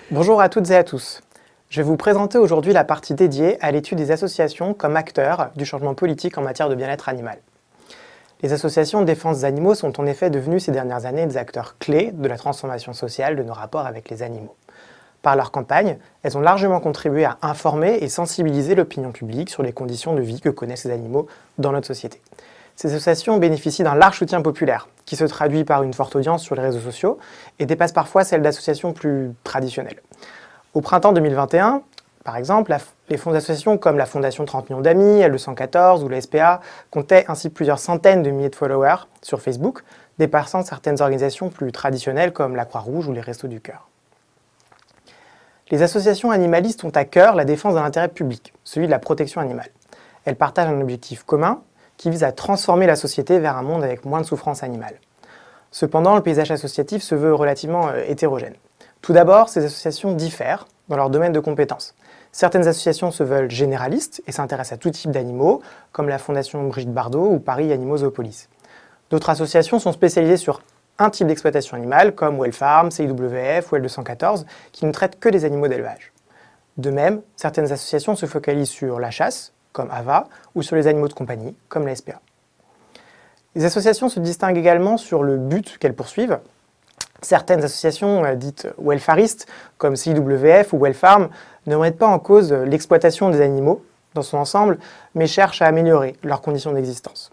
Bonjour à toutes et à tous. Je vais vous présenter aujourd'hui la partie dédiée à l'étude des associations comme acteurs du changement politique en matière de bien-être animal. Les associations de défense des animaux sont en effet devenues ces dernières années des acteurs clés de la transformation sociale de nos rapports avec les animaux. Par leur campagne, elles ont largement contribué à informer et sensibiliser l'opinion publique sur les conditions de vie que connaissent les animaux dans notre société. Ces associations bénéficient d'un large soutien populaire, qui se traduit par une forte audience sur les réseaux sociaux et dépasse parfois celle d'associations plus traditionnelles. Au printemps 2021, par exemple, les fonds d'associations comme la Fondation 30 millions d'amis, L214 ou la SPA comptaient ainsi plusieurs centaines de milliers de followers sur Facebook, dépassant certaines organisations plus traditionnelles comme la Croix-Rouge ou les Restos du Cœur. Les associations animalistes ont à cœur la défense d'un intérêt public, celui de la protection animale. Elles partagent un objectif commun qui vise à transformer la société vers un monde avec moins de souffrance animale. Cependant, le paysage associatif se veut relativement hétérogène. Tout d'abord, ces associations diffèrent dans leur domaine de compétences. Certaines associations se veulent généralistes et s'intéressent à tout type d'animaux, comme la Fondation Brigitte Bardot ou Paris Animaux Zoopolis. D'autres associations sont spécialisées sur un type d'exploitation animale, comme Wellfarm, CIWF ou L214, qui ne traitent que des animaux d'élevage. De même, certaines associations se focalisent sur la chasse, comme AVA, ou sur les animaux de compagnie, comme la SPA. Les associations se distinguent également sur le but qu'elles poursuivent. Certaines associations dites welfaristes, comme CIWF ou Wellfarm, ne remettent pas en cause l'exploitation des animaux dans son ensemble, mais cherchent à améliorer leurs conditions d'existence.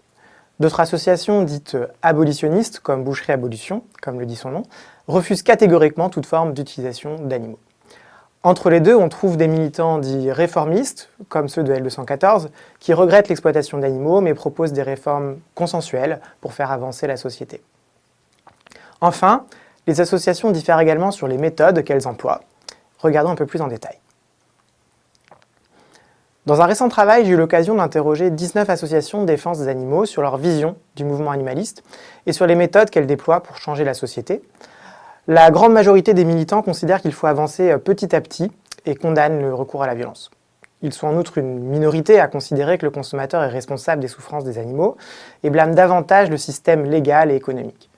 D'autres associations dites abolitionnistes, comme Boucherie Abolition, comme le dit son nom, refusent catégoriquement toute forme d'utilisation d'animaux. Entre les deux, on trouve des militants dits réformistes, comme ceux de L214, qui regrettent l'exploitation d'animaux, mais proposent des réformes consensuelles pour faire avancer la société. Enfin, les associations diffèrent également sur les méthodes qu'elles emploient. Regardons un peu plus en détail. Dans un récent travail, j'ai eu l'occasion d'interroger 19 associations de défense des animaux sur leur vision du mouvement animaliste et sur les méthodes qu'elles déploient pour changer la société. La grande majorité des militants considèrent qu'il faut avancer petit à petit et condamnent le recours à la violence. Ils sont en outre une minorité à considérer que le consommateur est responsable des souffrances des animaux et blâment davantage le système légal et économique.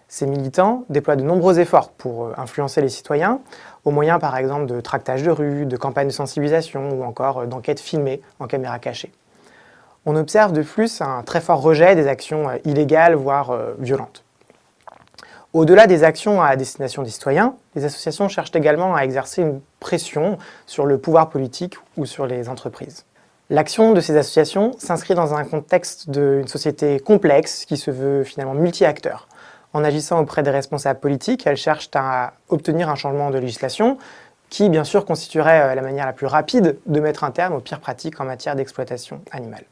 Ces militants déploient de nombreux efforts pour influencer les citoyens, au moyen par exemple de tractages de rue, de campagnes de sensibilisation ou encore d'enquêtes filmées en caméra cachée. On observe de plus un très fort rejet des actions illégales, voire violentes. Au-delà des actions à destination des citoyens, les associations cherchent également à exercer une pression sur le pouvoir politique ou sur les entreprises. L'action de ces associations s'inscrit dans un contexte d'une société complexe qui se veut finalement multi-acteurs. En agissant auprès des responsables politiques, elles cherchent à obtenir un changement de législation qui, bien sûr, constituerait la manière la plus rapide de mettre un terme aux pires pratiques en matière d'exploitation animale.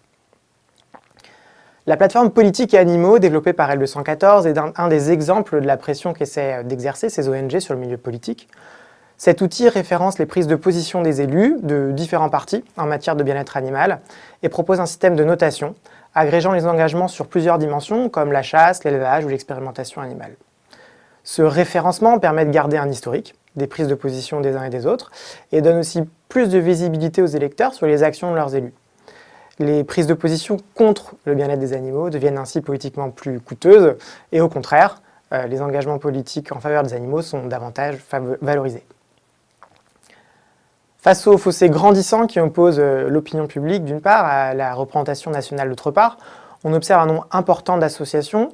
La plateforme Politique et Animaux, développée par L214, est un des exemples de la pression qu'essaient d'exercer ces ONG sur le milieu politique. Cet outil référence les prises de position des élus de différents partis en matière de bien-être animal et propose un système de notation agrégeant les engagements sur plusieurs dimensions comme la chasse, l'élevage ou l'expérimentation animale. Ce référencement permet de garder un historique des prises de position des uns et des autres et donne aussi plus de visibilité aux électeurs sur les actions de leurs élus. Les prises de position contre le bien-être des animaux deviennent ainsi politiquement plus coûteuses et au contraire, les engagements politiques en faveur des animaux sont davantage valorisés. Face au fossé grandissant qui oppose l'opinion publique d'une part à la représentation nationale d'autre part, on observe un nombre important d'associations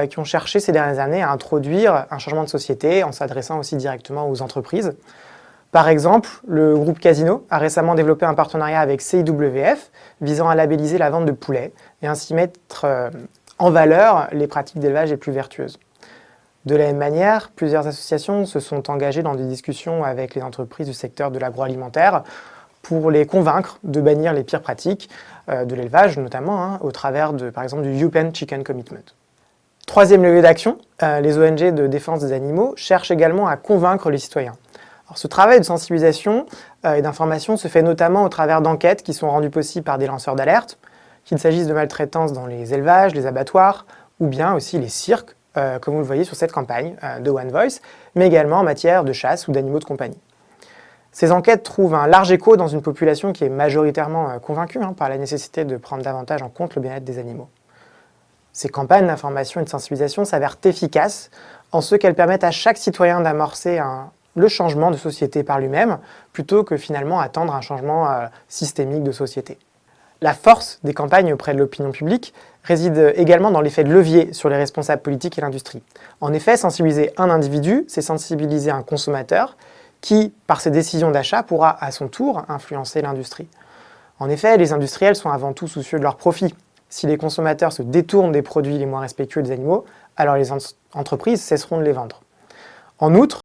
qui ont cherché ces dernières années à introduire un changement de société en s'adressant aussi directement aux entreprises. Par exemple, le groupe Casino a récemment développé un partenariat avec CIWF visant à labelliser la vente de poulets et ainsi mettre en valeur les pratiques d'élevage les plus vertueuses. De la même manière, plusieurs associations se sont engagées dans des discussions avec les entreprises du secteur de l'agroalimentaire pour les convaincre de bannir les pires pratiques de l'élevage, notamment au travers par exemple du European Chicken Commitment. Troisième levier d'action, les ONG de défense des animaux cherchent également à convaincre les citoyens. Alors, ce travail de sensibilisation et d'information se fait notamment au travers d'enquêtes qui sont rendues possibles par des lanceurs d'alerte, qu'il s'agisse de maltraitance dans les élevages, les abattoirs, ou bien aussi les cirques, comme vous le voyez sur cette campagne de One Voice, mais également en matière de chasse ou d'animaux de compagnie. Ces enquêtes trouvent un large écho dans une population qui est majoritairement convaincue par la nécessité de prendre davantage en compte le bien-être des animaux. Ces campagnes d'information et de sensibilisation s'avèrent efficaces en ce qu'elles permettent à chaque citoyen d'amorcer le changement de société par lui-même, plutôt que finalement attendre un changement systémique de société. La force des campagnes auprès de l'opinion publique réside également dans l'effet de levier sur les responsables politiques et l'industrie. En effet, sensibiliser un individu, c'est sensibiliser un consommateur qui, par ses décisions d'achat, pourra à son tour influencer l'industrie. En effet, les industriels sont avant tout soucieux de leur profit. Si les consommateurs se détournent des produits les moins respectueux des animaux, alors les entreprises cesseront de les vendre. En outre,